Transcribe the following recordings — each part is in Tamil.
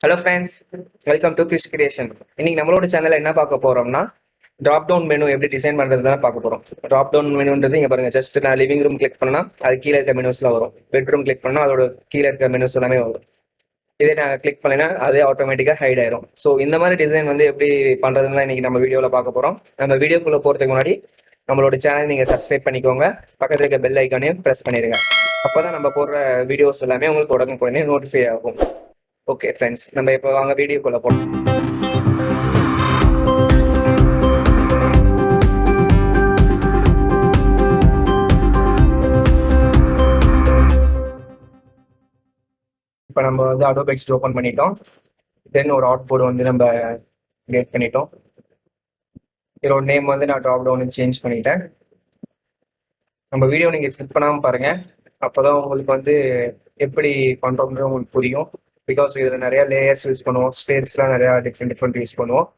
Hello friends, welcome to Chris creation. இன்னைக்கு நம்மளோட சேனல்ல என்ன பார்க்க போறோம்னா ட்ராப் டவுன் மெனு எப்படி டிசைன் பண்றது தான் பார்க்க போறோம். ட்ராப் டவுன் மெனுன்றது இங்க பாருங்க, ஜஸ்ட் நான் லிவிங் ரூம் கிளிக் பண்ணா அது கீழே இருக்க மெனுஸ்லாம் வரும். பெட்ரூம் கிளிக் பண்ணா அதோட கீழே இருக்க மெனுஸ் எல்லாமே வரும். இதே நான் கிளிக் பண்ணேன்னா அது ஆட்டோமேட்டிக்காக ஹைட் ஆயிரும். ஸோ இந்த மாதிரி டிசைன் வந்து எப்படி பண்றதுன்னு தான் இன்னைக்கு நம்ம வீடியோவில் பார்க்க போறோம். நம்ம வீடியோக்குள்ள போறதுக்கு முன்னாடி நம்மளோட சேனல் நீங்க சப்ஸ்கிரைப் பண்ணிக்கோங்க, பக்கத்துல இருக்க பெல் ஐக்கானையும் ப்ரெஸ் பண்ணிருங்க. அப்பதான் நம்ம போடுற வீடியோஸ் எல்லாமே உங்களுக்கு உடனுக்குடனே நோட்டிஃபை ஆகும். ஓகே ஃப்ரெண்ட்ஸ், நம்ம இப்போ வாங்க வீடியோக்குள்ள போறோம். இப்போ நம்ம வந்து Adobe XD ஓப்பன் பண்ணிட்டோம். தென் ஒரு அவுட்புட் வந்து நம்ம கிரியேட் பண்ணிட்டோம். இதோட நேம் வந்து நான் ட்ராப் டவுன் சேஞ்ச் பண்ணிட்டேன். நம்ம வீடியோ நீங்க ஸ்கிப் பண்ணாம பாருங்க, அப்போதான் உங்களுக்கு வந்து எப்படி பண்றோம்ன்றது உங்களுக்கு புரியும். பிகாஸ் இதுல நிறைய லேயர்ஸ் யூஸ் பண்ணுவோம், ஸ்டேட்ஸ்லாம் நிறைய டிஃப்ரெண்ட் யூஸ் பண்ணுவோம்.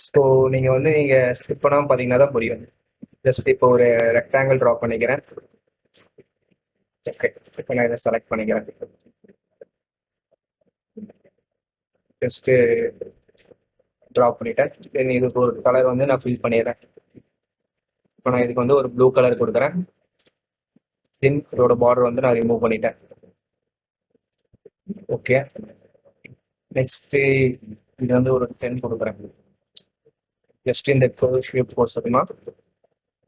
ஸோ நீங்க ஸ்கிப் பண்ணாம பாத்தீங்கன்னா தான் புரியும். ஜஸ்ட் இப்போ ஒரு ரெக்டாங்கிள் ட்ரா பண்ணிக்கிறேன். ஓகே, இப்போ நான் இதை செலக்ட் பண்ணிக்கிறேன். ஜஸ்ட் ட்ரா பண்ணிட்டேன். தென் இதுக்கு ஒரு கலர் வந்து நான் ஃபில் பண்ணிடுறேன். இப்போ நான் இதுக்கு வந்து ஒரு ப்ளூ கலர் கொடுக்குறேன். தென் இதோட பார்டர் வந்து நான் ரிமூவ் பண்ணிட்டேன். ஓகே, நெக்ஸ்ட் இது வந்து ஒரு 10 கொடுக்குறேன். ஜஸ்ட் இந்த ஷேப் போட்டோம்னா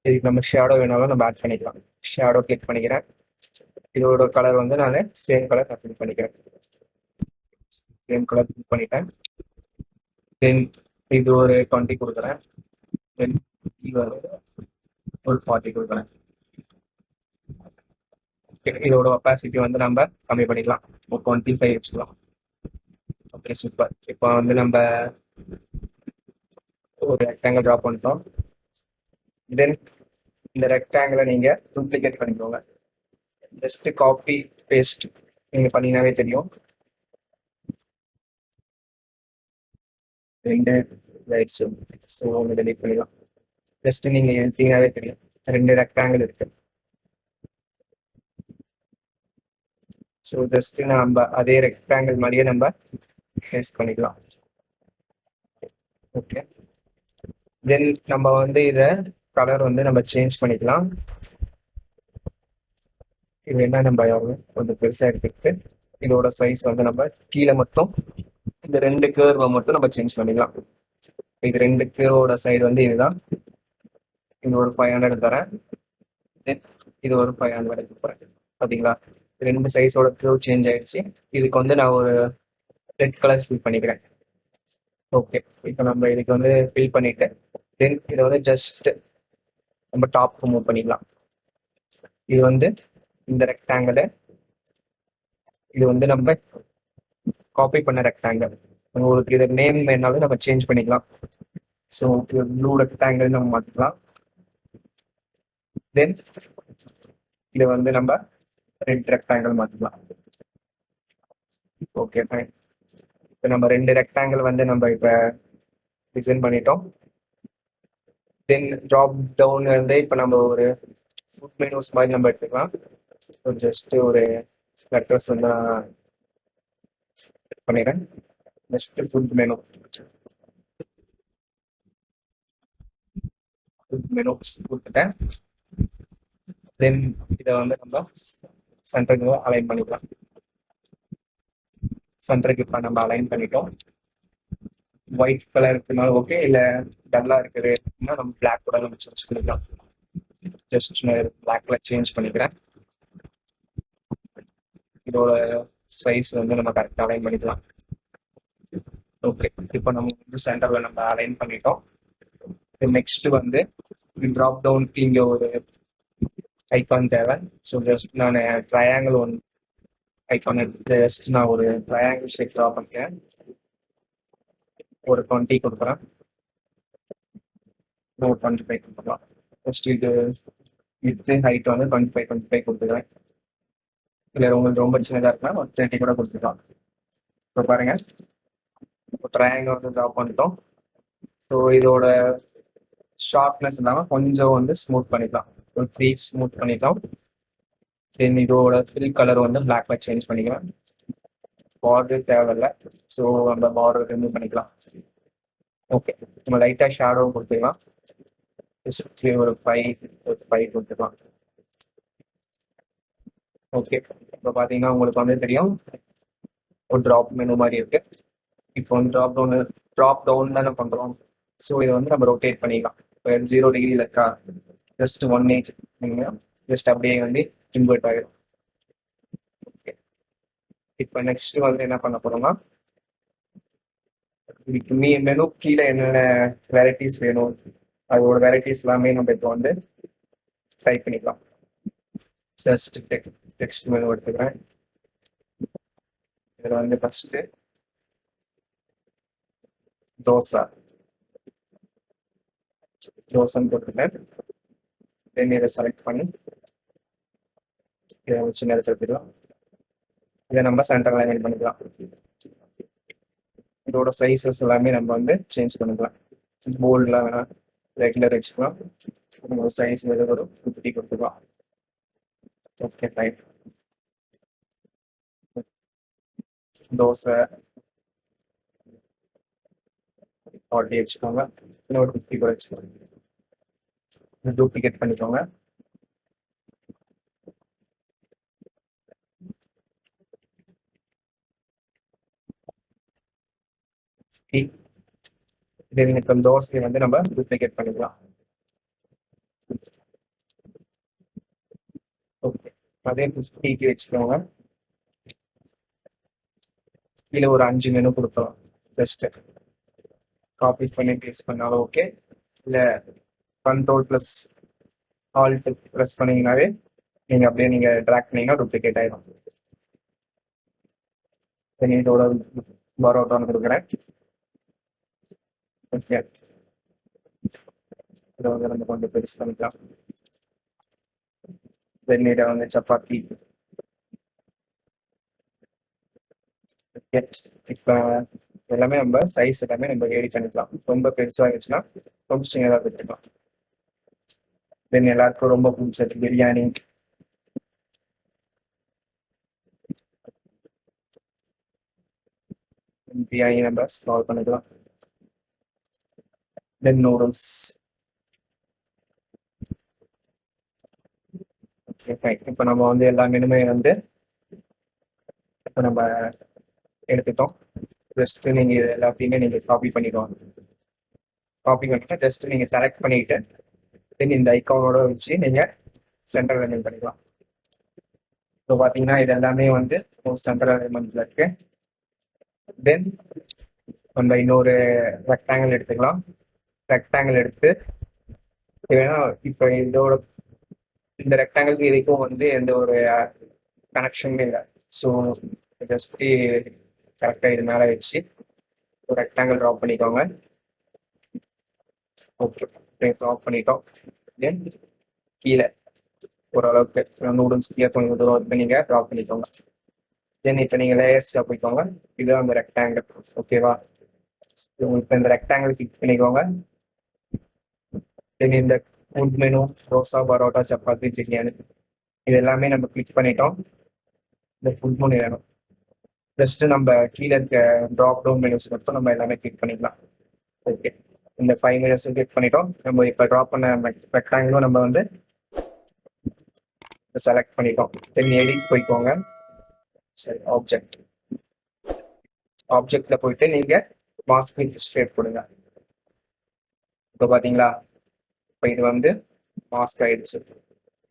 இதுக்கு நம்ம ஷேடோ வேணாலும் நம்ம ஆட் பண்ணிக்கலாம். ஷேடோ கிளிக் பண்ணிக்கிறேன். இதோட கலர் வந்து நான் சேம் கலர் நான் ஃபில் பண்ணிக்கிறேன். சேம் கலர் ஃபில் பண்ணிட்டேன். தென் இது ஒரு 20 கொடுக்குறேன். தென் இது ஒரு 40 கொடுக்குறேன். இதோட ஒப்பாசிட்டி வந்து நம்ம கம்மி பண்ணிக்கலாம், ஒரு 25 வச்சுக்கலாம். Okay, super. இப்போ வந்து நம்ம ஒரு ரெக்டாங்கிள் ட்ரா பண்ணிட்டோம். தென் இந்த ரெக்டாங்கிளை நீங்க டூப்ளிகேட் பண்ணிக்கோங்க. ஜஸ்ட் காப்பி பேஸ்ட் நீங்க பண்ணீங்கன்னாவே தெரியும். ரெண்டு ரைட்ஸ் ஸோ ஒன்று டெலிட் பண்ணிடலாம். ஜஸ்ட் நீங்க எடுத்தீங்கன்னாவே தெரியும், ரெண்டு ரெக்டாங்கிள் இருக்கு. ஸோ ஜஸ்ட் நம்ம அதே ரெக்டாங்கிள் மாதிரியே நம்ம பேஸ்ட் பண்ணிக்கலாம். ஓகே, தென் நம்ம வந்து இதை கலர் வந்து நம்ம சேஞ்ச் பண்ணிக்கலாம். இது என்ன, நம்ம கொஞ்சம் பெருசாக எடுத்துக்கிட்டு இதோட சைஸ் வந்து நம்ம கீழே மட்டும் இந்த ரெண்டு கேர்வை மட்டும் நம்ம சேஞ்ச் பண்ணிக்கலாம். இது ரெண்டு கேர்வோட சைடு வந்து இதுதான். இது ஒரு 500 தரேன். தென் இது ஒரு 500 போகிறேன். பார்த்தீங்களா, ரெண்டு சைஸோட கேர்வ் சேஞ்ச் ஆயிடுச்சு. இதுக்கு வந்து நான் ஒரு ரெட் கலர் ஃபில் பண்ணிக்கிறேன். ஓகே, இப்போ நம்ம இதுக்கு வந்து ஃபில் பண்ணிட்டு தென் இதை வந்து ஜஸ்ட் நம்ம டாப்க்கு மூவ் பண்ணிக்கலாம். இது வந்து இந்த ரெக்டாங்கிள், இது வந்து நம்ம காப்பி பண்ண ரெக்டாங்கிள். உங்களுக்கு இது நேம் வேணாலும் நம்ம சேஞ்ச் பண்ணிக்கலாம். ஸோ ப்ளூ ரெக்டாங்கிள் நம்ம மாற்றிக்கலாம். தென் இதை வந்து நம்ம ரெட் ரெக்டாங்கிள் மாற்றிக்கலாம். Okay fine. இப்போ நம்ம ரெண்டு ரெக்டாங்கிள் வந்து நம்ம இப்போ டிசைன் பண்ணிட்டோம். தென் ட்ராப் டவுன் வந்து இப்போ நம்ம ஒரு ஃபுட் மெனுஸ் மாதிரி நம்ம எடுத்துக்கலாம். ஜஸ்ட் ஒரு லெட்டர்ஸ் வந்து நான் பண்ணிடுறேன். ஜஸ்ட் ஃபுட் மெனு கொடுத்துட்டேன். தென் இதை வந்து நம்ம சென்டருக்கு அலைன் பண்ணிக்கலாம். சென்டருக்கு இப்போ நம்ம அலைன் பண்ணிட்டோம். ஒயிட் கலர் இருக்குனாலும் ஓகே, இல்லை டல்லாக இருக்குது அப்படின்னா நம்ம பிளாக் கூட நம்ம சேஞ்ச் பண்ணிக்கலாம். ஜஸ்ட் நான் பிளாக்ல சேஞ்ச் பண்ணிக்கிறேன். இதோட சைஸ் வந்து நம்ம கரெக்டாக அலைன் பண்ணிக்கலாம். ஓகே, இப்போ நம்ம வந்து சென்டர்ல நம்ம அலைன் பண்ணிட்டோம். நெக்ஸ்ட் வந்து ட்ராப் டவுனுக்கு இங்கே ஒரு ஐக்கான் தேவை. ஸோ ஜஸ்ட் நான் ட்ரையாங்கிள் ஒன் ஐக்கான் எடுத்து ஜஸ்ட் நான் ஒரு ட்ரையாங்கிள் ஷேப் ட்ரா பண்ணிக்கிறேன். ஒரு 20 கொடுக்குறேன். ஒரு 25 கொடுத்துக்கலாம். ஜஸ்ட் இது வித் ஹைட் வந்து 25 கொடுத்துக்கிறேன். இல்லை உங்களுக்கு ரொம்ப சின்னதாக இருக்குன்னா ஒரு 30 கூட கொடுத்துக்கலாம். இப்போ பாருங்க, இப்போ ட்ரையாங்கிள் வந்து ட்ரா பண்ணிட்டோம். ஸோ இதோட ஷார்ப்னஸ் இல்லாமல் கொஞ்சம் வந்து ஸ்மூத் பண்ணிக்கலாம். ஒரு 3 ஸ்மூத் பண்ணிக்கலாம். தென் இதோட ஃபில் கலர் வந்து பிளாக்ல சேஞ்ச் பண்ணிக்கலாம். பார்டர் தேவையில்லை. ஸோ அந்த பார்டர் ரிமூவ் பண்ணிக்கலாம். ஓகே, நம்ம லைட்டாக ஷேடோ கொடுத்துக்கலாம். ஜஸ்ட் ஒரு ஃபைவ் கொடுத்துக்கலாம். ஓகே, இப்போ பார்த்தீங்கன்னா உங்களுக்கு வந்து தெரியும் ஒரு ட்ராப் மெனு மாதிரி இருக்கு. இப்போ வந்து ட்ராப் டவுன் தானே பண்ணுறோம். ஸோ இதை வந்து நம்ம ரொட்டேட் பண்ணிக்கலாம். இப்போ 0 டிகிரியில் இருக்கா, ஜஸ்ட் 180 ஜஸ்ட் அப்படியே வந்து இன்வெர்ட் ஆகிடும். ஓகே, இப்போ நெக்ஸ்ட் வந்து என்ன பண்ண போறோம்னா, இதுக்கு மெனு கீழே என்னென்ன வெரைட்டிஸ் வேணும் அதோட வெரைட்டிஸ் எல்லாமே நம்ம இப்போ வந்து டைப் பண்ணிக்கலாம். ஜஸ்ட் டெக்ஸ்ட் மெனு எடுத்துக்கிறேன். இதில் வந்து ஃபர்ஸ்ட் தோசைன்னு கொடுத்துட்டேன். தென் இதை செலக்ட் பண்ணி இதை வச்சு நேரத்தில் எடுத்துக்கலாம். இதை நம்ம சென்டர் அலைன் பண்ணிக்கலாம். இதோட சைஸஸ் எல்லாமே நம்ம வந்து சேஞ்ச் பண்ணிக்கலாம். போல்ட்லாம் வேணாம், ரெகுலர் வச்சுக்கலாம். உங்களோட சைஸ் வந்து ஒரு 50 கொடுத்துக்கலாம். Okay, right. தோசை 40 வச்சுக்கோங்க. இன்னொரு 50 கூட வச்சுக்கோங்க. டூப்ளிகேட் பண்ணிக்கோங்க. இப்போ தோசையை வந்து நம்ம டூப்ளிகேட் பண்ணிக்கலாம். ஓகே, அதே 50 வச்சுக்கோங்க. கீழே ஒரு 5 மெனு கொடுக்கலாம். ஜஸ்ட் காப்பி பண்ணி பேஸ்ட் பண்ணாலும் ஓகே, இல்லை Ctrl+Alt ப்ரெஸ் பண்ணீங்கன்னாவே நீங்கள் அப்படியே நீங்கள் ட்ராக் பண்ணீங்கன்னா டூப்ளிகேட் ஆகிடும். இதோட பரோட்டான்னு கொடுக்குறேன். ஓகே, இதை வந்து நம்ம கொஞ்சம் பெருசு பண்ணிக்கலாம். வெந்நீரை வந்து சப்பாத்தி. இப்போ எல்லாமே நம்ம சைஸ் எல்லாமே நம்ம ஏடி பண்ணிக்கலாம். ரொம்ப பெருசாக இருந்துச்சுன்னா கொஞ்சம் சின்னதாக வச்சுக்கலாம். தென் எல்லாருக்கும் ரொம்ப பிடிச்சது பிரியாணி. பிரியாணி நம்ம ஸ்மால் பண்ணிக்கலாம். தென் நூடுல்ஸ். Okay, fine. இப்போ நம்ம வந்து எல்லா மெனுமே வந்து இப்போ நம்ம எடுத்துட்டோம். ஜஸ்ட் நீங்கள் இது எல்லாத்தையுமே நீங்கள் காப்பி பண்ணிடுவாங்க. காப்பி பண்ணிட்டு ஜஸ்ட் நீங்கள் செலக்ட் பண்ணிட்டு தென் இந்த ஐக்கானோட வச்சு நீங்கள் சென்டர் அலைன்மெண்ட் பண்ணிக்கலாம். இப்போ பார்த்தீங்கன்னா இது எல்லாமே வந்து சென்டர் அலைன்மெண்ட்ல இருக்கு. தென் நம்ம இன்னொரு ரெக்டாங்கிள் எடுத்துக்கலாம். ரெக்டாங்கிள் எடுத்து ஏன்னா இப்போ இந்த ரெக்டாங்கிளுக்கு இதுக்கும் வந்து எந்த ஒரு கனெக்ஷனுமே இல்லை. ஸோ ஜஸ்ட் கரெக்டாக இது மேலே வச்சு ஒரு ரெக்டாங்கிள் ட்ராப் பண்ணிக்கோங்க. ஓகே, ட்ராப் பண்ணிட்டோம். தென் கீழே ஓரளவுக்கு நூடுல்ஸ் கீழே கொஞ்சம் தூரம் நீங்கள் ட்ராப் பண்ணிக்கோங்க. தென் இப்போ நீங்கள் லேயர்ஸாக போய்க்கோங்க. இதுதான் அந்த ரெக்டாங்கிள். ஓகேவா? இப்போ இந்த ரெக்டாங்கிள் கிளிக் பண்ணிக்கோங்க. தென் இந்த ஃபுட் மெனு தோசை, பரோட்டா, சப்பாத்தி, பிரியாணி இது எல்லாமே நம்ம கிளிக் பண்ணிட்டோம். இந்த ஃபுட் மெனு வேணும். ஜஸ்ட் நம்ம கீழே இருக்க ட்ராப் டவுன் மெனுஸ் மட்டும் நம்ம எல்லாமே கிளிக் பண்ணிக்கலாம். ஓகே, இந்த 5 மெனுஸும் கிளிக் பண்ணிட்டோம். நம்ம இப்போ ட்ராப் பண்ண ரெக்டாங்கிளும் நம்ம வந்து செலக்ட் பண்ணிட்டோம். தென் எடிட் போய்க்கோங்க. சரி, ஆப்ஜெக்ட்ல போயிட்டு நீங்க மாஸ்க் வித் ஷேப் கொடுங்க. இப்போ பாத்தீங்களா, இப்போ இது வந்து மாஸ்க் ஆயிடுச்சு.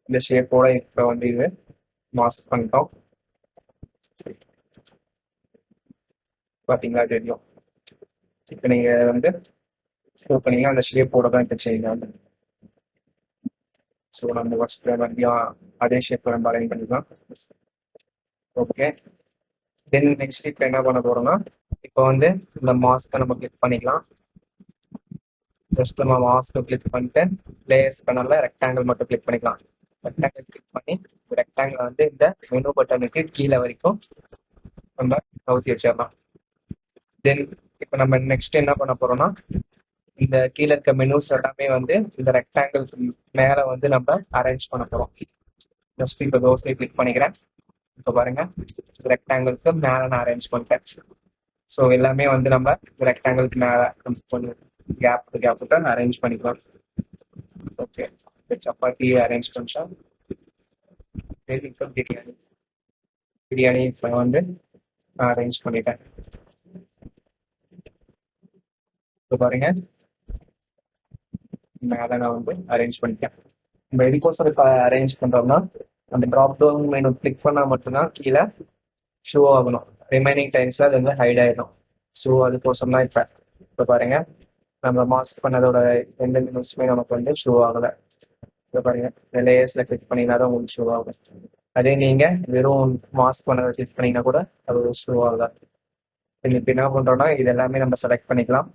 இந்த ஷேப்போட இப்போ வந்து இது மாஸ்க் பண்ணிட்டோம். பாத்தீங்களா, தெரியும். இப்போ நீங்க வந்து பண்ணீங்கன்னா அந்த ஷேப்போட தான் இப்போ செய்யுங்க. ஸோ நம்ம ஃபர்ஸ்ட் மறுபடியும் அதே ஷேப் நம்ம அலைன் பண்ணிக்கலாம். ஓகே, தென் நெக்ஸ்ட் இப்போ என்ன பண்ண போறோம்னா, இப்போ வந்து இந்த மாஸ்க்கை நம்ம கிளிக் பண்ணிக்கலாம். ஜஸ்ட் நம்ம மாஸ்க்கை கிளிக் பண்ணிட்டு லேயர்ஸ் பேனல்ல ரெக்டாங்கிள் மட்டும் கிளிக் பண்ணிக்கலாம். ரெக்டாங்கிள் கிளிக் பண்ணி ரெக்டாங்கிள் வந்து இந்த மெனு பட்டனுக்கு கீழே வரைக்கும் நம்ம நவுத்தி வச்சிடலாம். தென் இப்போ நம்ம நெக்ஸ்ட் என்ன பண்ண போறோம்னா, இந்த கீழே இருக்க மெனுஸ் எல்லாமே வந்து இந்த ரெக்டாங்கிள் மேல வந்து நம்ம அரேஞ்ச் பண்ண போறோம். ஜஸ்ட் இப்போ தோசை கிளிக் பண்ணிக்கிறேன். இப்போ பாருங்க ரெக்டாங்கிளுக்கு மேலே நான் அரேஞ்ச் பண்ணிட்டேன். ஸோ எல்லாமே வந்து நம்ம ரெக்டாங்கிளுக்கு மேலே கொஞ்சம் கேப் விட்டு அரேஞ்ச் பண்ணிக்கலாம். ஓகே, சப்பாத்தி அரேஞ்ச் பண்ணிட்டா இப்போ பிரியாணி இப்போ வந்து நான் அரேஞ்ச் பண்ணிட்டேன். இப்போ பாருங்க மேலே நான் வந்து அரேஞ்ச் பண்ணிட்டேன். நம்ம எதுக்கோசரம் இப்போ அரேஞ்ச் பண்ணுறோம்னா அந்த ட்ராப் டவுன் மெனு கிளிக் பண்ணால் மட்டும்தான் கீழே ஷோ ஆகணும். ரிமைனிங் டைம்ஸில் அது வந்து ஹைட் ஆகிடும். ஸோ அதுக்கோசரம் தான் இப்போ பாருங்க நம்ம மாஸ்க் பண்ணதோட எந்த நியூஸுமே நமக்கு வந்து ஷோ ஆகலை. இப்போ பாருங்க இந்த லேயர்ஸில் கிளிக் பண்ணிங்கன்னா தான் உங்களுக்கு ஷோ ஆகும். அதே நீங்கள் வெறும் மாஸ்க் பண்ணதை கிளிக் பண்ணிங்கன்னா கூட அது ஷோ ஆகலை. இப்போ என்ன பண்ணுறோம்னா இது எல்லாமே நம்ம செலக்ட் பண்ணிக்கலாம்.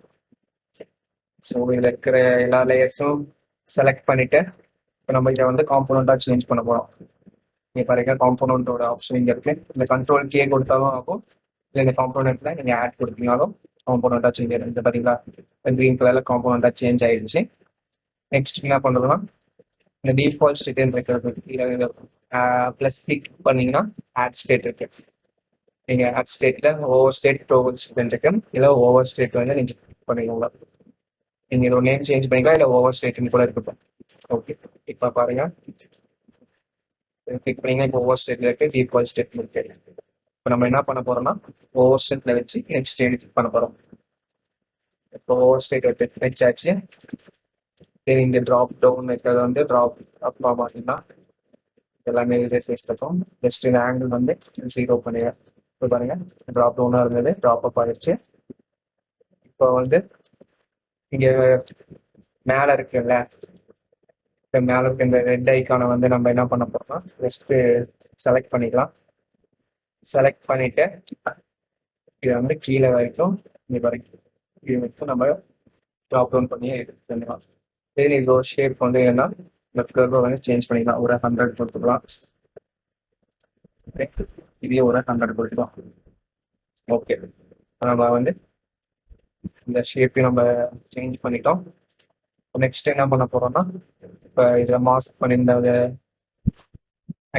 ஸோ இதில் இருக்கிற எல்லா லேயர்ஸும் செலக்ட் பண்ணிவிட்டு இப்போ நம்ம இதை வந்து காம்போனண்ட்டாக சேஞ்ச் பண்ண போகிறோம். நீங்கள் பாருங்க காம்போனண்ட்டோட ஆப்ஷன் இங்கே இருக்குது. இந்த கண்ட்ரோல் கே கொடுத்தாலும் ஆகும், இல்லை இந்த காம்போனண்ட்டில் நீங்கள் ஆட் கொடுத்தீங்கனாலும் காம்போனண்ட்டாக சேஞ்ச் ஆகிடும். இந்த பார்த்தீங்களா க்ரீன் கலரில் காம்போனண்ட்டாக சேஞ்ச் ஆகிடுச்சு. நெக்ஸ்ட் என்ன பண்ணுறோம்னா இந்த டிஃபால்ட் ஸ்டேட்னு இருக்கிறது இதில் ப்ளஸ் கிளிக் பண்ணிங்கன்னா ஆட் ஸ்டேட் இருக்கு. நீங்கள் ஆட் ஸ்டேட்டில் ஓவர் ஸ்டேட் டோவல் ஸ்டேட் இருக்கு. இல்லை ஓவர் ஸ்டேட் வந்து நீங்கள் பண்ணிக்கோங்க. நீங்கள் இதோட நேம் சேஞ்ச் பண்ணிக்கலாம், இல்லை ஓவர் ஸ்டேட்னு கூட இருக்கட்டும். ஓகே, இப்போ பாருங்க கிளிக் பண்ணிங்கன்னா இப்போ ஓவர் ஸ்டேட்ல இருக்கு, டிஃபால்ட் ஸ்டேட்ல இருக்கு. இப்போ நம்ம என்ன பண்ண போறோம்னா ஓவர் ஸ்டேட்ல வச்சு நெக்ஸ்ட் ஸ்டேட் கிளிக் பண்ண போறோம். இப்போ ஓவர் ஸ்டேட் வச்சாச்சு. சரி, இந்த ட்ராப் டவுன் இருக்கிறது வந்து ட்ராப் அப் பார்த்தீங்கன்னா எல்லாமே சைஸ் இருக்கும். ஜஸ்ட் இந்த ஆங்கிள் வந்து 0 பண்ணுங்க. இப்போ பாருங்க ட்ராப் டவுனாக இருந்தது ட்ராப் அப் ஆயிடுச்சு. இப்போ வந்து இங்கே மேலே இருக்குல்ல, இப்போ மேலே இருக்க இந்த ரெட் ஐக்கானை வந்து நம்ம என்ன பண்ண போறோம்னா ஜஸ்ட் செலக்ட் பண்ணிக்கலாம். செலக்ட் பண்ணிட்டு இதை வந்து கீழே வரைக்கும் இங்கே வரைக்கும் இது வரைக்கும் நம்ம ட்ராப் டவுன் பண்ணி எடுத்து பண்ணிக்கலாம். சரி, இது ஒரு ஷேப் வந்து என்னன்னா இந்த கர்வை வந்து சேஞ்ச் பண்ணிக்கலாம். ஒரு 100 கொடுத்துக்கலாம். இதே ஒரு 100 கொடுத்துக்கலாம். ஓகே, நம்ம வந்து இந்த ஷேப்பையும் நம்ம சேஞ்ச் பண்ணிட்டோம். நெக்ஸ்ட் என்ன பண்ண போறோம்னா இப்போ இதில் மாஸ்க் பண்ணியிருந்த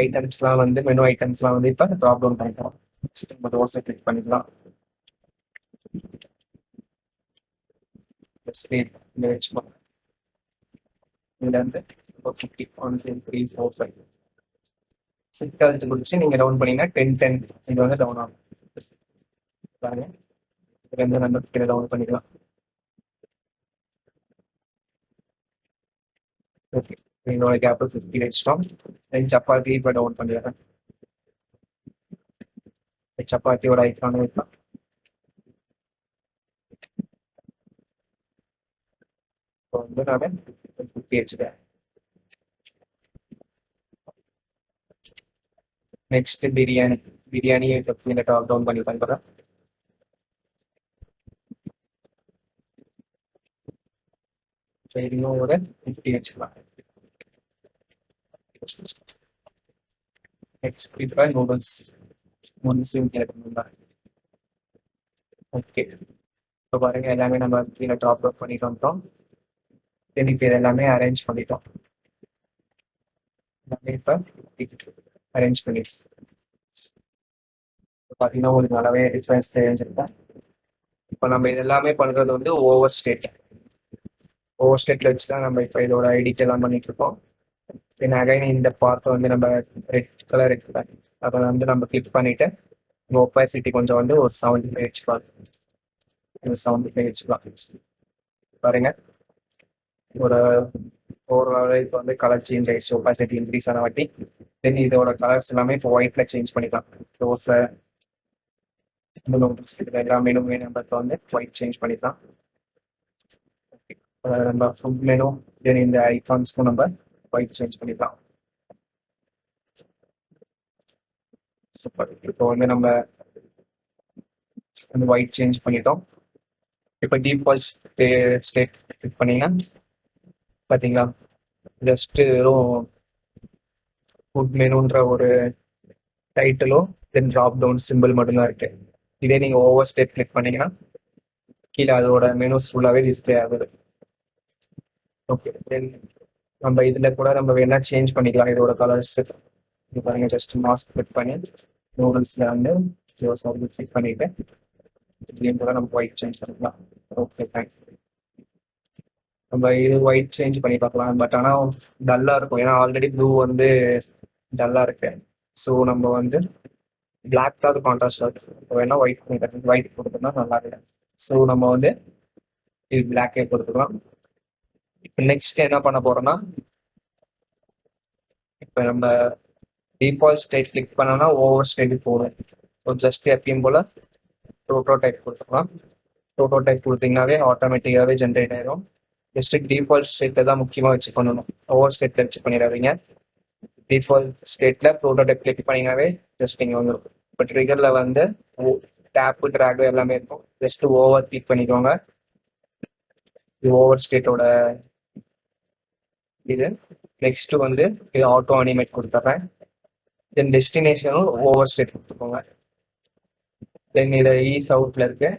ஐட்டம்ஸ்லாம் வந்து மெனு ஐட்டம்ஸ்லாம் வந்து இப்போ ட்ராப் டவுன் பண்ணிக்கலாம். நம்ம தோசை கிளிக் பண்ணிக்கலாம். இந்த வச்சுக்கலாம். இதுல இருந்து 50 1 2 3 4 5 6 முடிச்சு நீங்க டவுன் பண்ணீங்கன்னா 10 10 இது வந்து டவுன் ஆகும். பாருங்க இதுல இருந்து நம்ம கீழே டவுன் பண்ணிக்கலாம். ஓகே, என்னோட கேப் 50 வச்சிட்டோம். தென் சப்பாத்தி இப்போ டவுன் பண்ணிடுறேன். சப்பாத்தியோட ஐக்கான வைக்கலாம். இப்போ வந்து நான் 50 வச்சுட்டேன். நெக்ஸ்ட் பிரியாணி கீழே டாப் டவுன் பண்ணி பண்ணுறேன். இன்னும் ஒரு 50 வச்சுக்கலாம். நெக்ஸ்ட் இப்போ நூடுல்ஸையும் கீழே பண்ணுங்க. ஓகே, இப்போ பாருங்க எல்லாமே நம்ம கீழே டாப் அப் பண்ணிட்டு வந்துட்டோம். தென் இப்போ எல்லாமே அரேஞ்ச் பண்ணிட்டோம். எல்லாமே இப்போ அரேஞ்ச் பண்ணிட்டோம். பார்த்தீங்கன்னா உங்களுக்கு நல்லாவே டிஃப்ரென்ஸ் தெரிஞ்சிருக்கேன். இப்போ நம்ம இது எல்லாமே பண்ணுறது வந்து ஓவர் ஸ்டேட்ல வச்சு தான் நம்ம இப்போ இதோட எடிட் எல்லாம் பண்ணிட்டு இருக்கோம். தென் அகைன் இந்த பார்ட் வந்து நம்ம ரெட் கலர் இருக்குல்ல, அதை வந்து நம்ம கிளிக் பண்ணிட்டு ஒப்பாசிட்டி கொஞ்சம் வந்து ஒரு 75 வச்சுக்கலாம். 75 வச்சுக்கலாம். பாருங்க ஒரு இப்போ வந்து கலர் சேஞ்ச் ஆயிடுச்சு, ஒப்பாசிட்டி இன்க்ரீஸ் ஆன வாட்டி. தென் இதோட கலர்ஸ் எல்லாமே இப்போ ஒயிட்ல சேஞ்ச் பண்ணிக்கலாம். தோசை எல்லா மெனுமே நம்ம வந்து ஒயிட் சேஞ்ச் பண்ணிக்கலாம். நம்ம ஃபுட் மெனு தென் இந்த ஐகான்ஸ்க்கும் நம்ம ஒயிட் சேஞ்ச் பண்ணிக்கலாம். சூப்பர், இப்போ வந்து நம்ம வந்து ஒயிட் சேஞ்ச் பண்ணிட்டோம். இப்போ டிஃபால்ட் ஸ்டேட் கிளிக் பண்ணீங்கன்னா பார்த்தீங்களா ஜஸ்ட் வெறும் ஃபுட் மெனுன்ற ஒரு டைட்டிலும் தென் ட்ராப் டவுன் சிம்பிள் மட்டும்தான் இருக்கு. இதே நீங்க ஓவர் ஸ்டேட் கிளிக் பண்ணீங்கன்னா கீழே அதோட மெனுஸ் ஃபுல்லாகவே டிஸ்பிளே ஆகுது. ஓகே, தென் நம்ம இதில் கூட நம்ம வேணா சேஞ்ச் பண்ணிக்கலாம் இதோட கலர்ஸ். இது பாருங்க, ஜஸ்ட் மாஸ்க் கிளிக் பண்ணி நூடுல்ஸ்ல வந்து கிளிக் பண்ணிட்டு இப்படியும் கூட நம்ம ஒயிட் சேஞ்ச் பண்ணிக்கலாம். Okay thanks. நம்ம இது ஒயிட் சேஞ்ச் பண்ணி பார்க்கலாம். பட் ஆனால் டல்லாக இருக்கும், ஏன்னா ஆல்ரெடி ப்ளூ வந்து டல்லாக இருக்கு. ஸோ நம்ம வந்து பிளாக் தான் அது கான்ட்ராஸ்டாக இருக்கு. இப்போ வேணா ஒயிட் கொடுத்தோம்னா நல்லா இருக்கு. ஸோ நம்ம வந்து இது பிளாக்கே கொடுத்துக்கலாம். இப்போ நெக்ஸ்ட் என்ன பண்ண போறோம்னா, இப்போ நம்ம டிஃபால்ட் ஸ்டேட் கிளிக் பண்ணோம்னா ஓவர் ஸ்டேட் போகும். ஸோ ஜஸ்ட் எப்பயும் போல ப்ரோட்டோடைப் கொடுத்துக்கலாம். ப்ரோட்டோடைப் கொடுத்தீங்கன்னாவே ஆட்டோமேட்டிக்காகவே ஜென்ரேட் ஆயிடும். ஜஸ்ட் டிஃபால்ட் ஸ்டேட்டை தான் முக்கியமாக வச்சு பண்ணணும், ஓவர் ஸ்டேட்ல வச்சு பண்ணிடாதீங்க. டிஃபால்ட் ஸ்டேட்ல ப்ரோட்டோடைப் கிளிக் பண்ணிங்கனாவே ஜஸ்ட் இங்கே வந்துடும். இப்போ ட்ரிகர்ல வந்து டேப்பு ட்ராக் எல்லாமே இருக்கும். ஜஸ்ட் ஓவர் கிளிக் பண்ணிக்கோங்க. இது ஓவர் ஸ்டேட்டோட இது. நெக்ஸ்ட் வந்து இது ஆட்டோ அனிமேட் கொடுத்துட்றேன். தென் டெஸ்டினேஷனும் ஓவர் ஸ்டேட் கொடுத்துக்கோங்க. தென் இதை ஈஸ் அவுட்ல இருக்கு.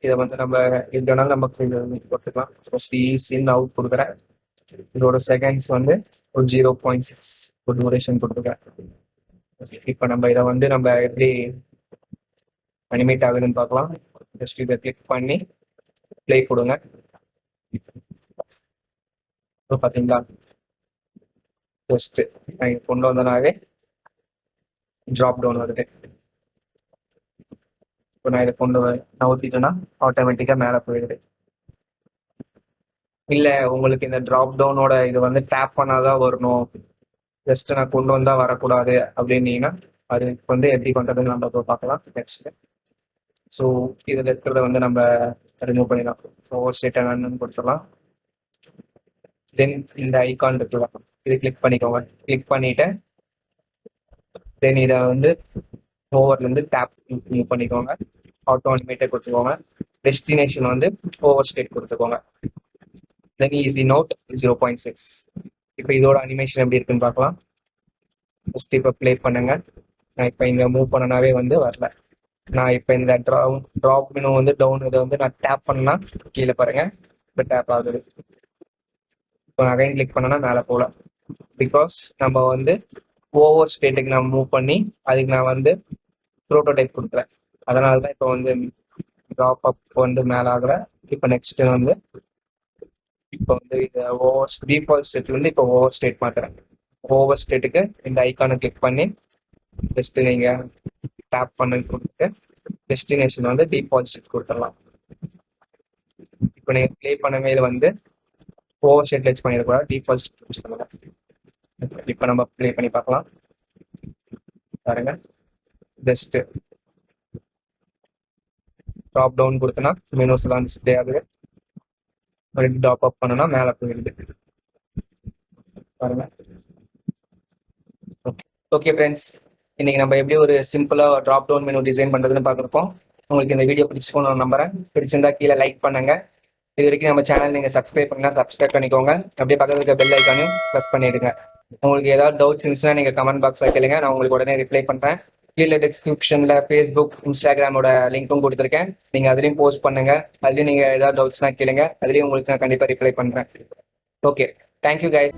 இதை வந்து நம்ம எப்படினாலும் நமக்கு இது கொடுத்துக்கலாம். ஃபர்ஸ்ட் ஈஸின்னு அவுட் கொடுக்குறேன். இதோட செகண்ட்ஸ் வந்து ஒரு 0.6 ஒரு டூரேஷன் கொடுத்துருக்கேன். இப்போ நம்ம இதை வந்து நம்ம எப்படி அனிமேட் ஆகுதுன்னு பார்க்கலாம். ஜஸ்ட் இதை கிளிக் பண்ணி ப்ளே கொடுங்க. இப்போ பார்த்தீங்களா, ஜஸ்ட் நான் கொண்டு வந்தனாவே ட்ராப் டவுன் வருது. இப்போ நான் இதை கொண்டு நவுத்திட்டேன்னா ஆட்டோமேட்டிக்காக மேலே போயிடுது. இல்லை உங்களுக்கு இந்த ட்ராப் டவுனோட இது வந்து டேப் பண்ணாதான் வரணும், ஜஸ்ட் நான் கொண்டு வந்தா வரக்கூடாது அப்படின்னீங்கன்னா அது வந்து எப்படி பண்றதுன்னு நம்ம பார்க்கலாம் நெக்ஸ்ட். ஸோ இதில் இருக்கிறத வந்து நம்ம ரிமூவ் பண்ணிடலாம். ஓவர் ஸ்டேட் என்னன்னு கொடுத்துடலாம். தென் இந்த ஐகான் இருக்கலாம், இது கிளிக் பண்ணிக்கோங்க. கிளிக் பண்ணிட்டு தென் இதை வந்து ஓவர்லேருந்து டேப் மூவ் பண்ணிக்கோங்க. ஆட்டோ அனிமேட்டர் கொடுத்துக்கோங்க. டெஸ்டினேஷன் வந்து ஓவர் ஸ்டேட் கொடுத்துக்கோங்க. தென் ஈஸி நோட் 0.6. இப்போ இதோட அனிமேஷன் எப்படி இருக்குன்னு பார்க்கலாம். ஃபர்ஸ்ட் இப்போ ப்ளே பண்ணுங்க. நான் இப்போ இங்கே மூவ் பண்ணனாவே வந்து வரல. நான் இப்போ இந்த ட்ராப் மெனு வந்து டவுன் இதை வந்து நான் டேப் பண்ணா கீழே பாருங்க இப்போ டேப் ஆகுது. இப்போ நான் அகைன் கிளிக் பண்ணனா மேலே போகல. பிகாஸ் நம்ம வந்து ஓவர் ஸ்டேட்டுக்கு நான் மூவ் பண்ணி அதுக்கு நான் வந்து ப்ரோட்டோடைப் கொடுக்குறேன். அதனால தான் இப்போ வந்து ட்ராப் அப் வந்து மேலே ஆகல. இப்போ நெக்ஸ்ட் வந்து இப்போ வந்து இதை ஓவர் டிஃபால்ட் ஸ்டேட்ல இருந்து இப்போ ஓவர் ஸ்டேட் மாத்துறேன். ஓவர் ஸ்டேட்டுக்கு இந்த ஐக்கானை கிளிக் பண்ணி ஜஸ்ட் நீங்க டேப் பண்ணி கொடுத்துட்டு டெஸ்டினேஷன் வந்து டிஃபால்ட் ஸ்டேட் கொடுத்துடலாம். இப்போ நீங்க ப்ளே பண்ணவே வந்து ஓவர் ஸ்டேட் வச்சு பண்ணிடக்கூடாது, டிஃபால்ட் ஸ்டேட் வச்சு பண்ணுங்க. இப்போ நம்ம ப்ளே பண்ணி பார்க்கலாம் பாருங்க. ஜஸ்ட் ட்ராப் டவுன் கொடுத்தனா மெனூஸ் எல்லாம் டிஸ்பிளே ஆகுது. ட்ராப் அப் பண்ணனா மேலே போயிடுது பாருங்க. ஓகே ஃப்ரெண்ட்ஸ், இன்னைக்கு நம்ம எப்படி ஒரு சிம்பிளா ட்ராப் டவுன் மெனு டிசைன் பண்றதுன்னு பார்த்துருப்போம். உங்களுக்கு இந்த வீடியோ பிடிச்சிருக்கும் நான் நம்புறேன். பிடிச்சிருந்தா கீழே லைக் பண்ணுங்க. இது வரைக்கும் நம்ம சேனல் நீங்க சப்ஸ்கிரைப் பண்ணா சப்ஸ்கிரைப் பண்ணிக்கோங்க. அப்படியே பக்கத்துல இருக்க பெல் ஐக்கானையும் ப்ரெஸ் பண்ணிடுங்க. உங்களுக்கு ஏதாவது டவுட்ஸ் இருந்துச்சுன்னா நீங்க கமெண்ட் பாக்ஸ்ல கேளுங்க, நான் உங்களுக்கு உடனே ரிப்ளை பண்றேன். கீழே டிஸ்கிரிப்ஷன்ல ஃபேஸ்புக், இன்ஸ்டாகிராமோட லிங்க்கும் கொடுத்துருக்கேன். நீங்க அதுலயும் போஸ்ட் பண்ணுங்க. அதுலயும் நீங்க ஏதாவது டவுட்ஸ்னா கேளுங்க, அதுலயும் உங்களுக்கு நான் கண்டிப்பா ரிப்ளை பண்றேன். Okay, thank you guys.